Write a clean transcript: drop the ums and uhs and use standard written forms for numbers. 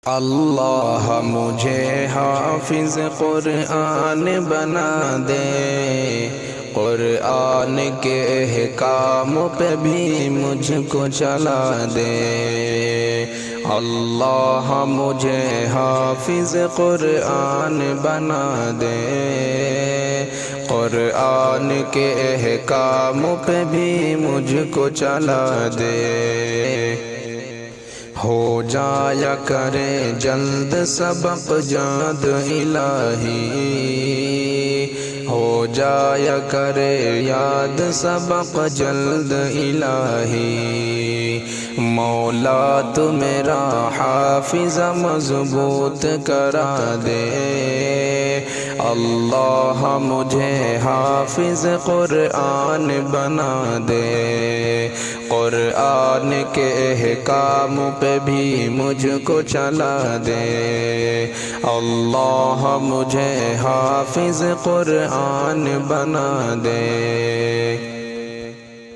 اللہ مجھے حافظ قرآن بنا دے، قرآن کے احکام پہ بھی مجھ کو چلا دے۔ اللہ مجھے حافظ قرآن بنا دے، قرآن کے احکام پہ بھی مجھ کو چلا دے۔ ہو جایا کرے جلد سبق یاد الہی، ہو جایا کرے یاد سبق جلد الہی۔ مولا تو میرا حافظ مضبوط کرا دے، اللہ مجھے حافظ قرآن بنا دے، قرآن کے احکام پہ بھی مجھ کو چلا دے۔ اللہ مجھے حافظ قرآن بنا دے۔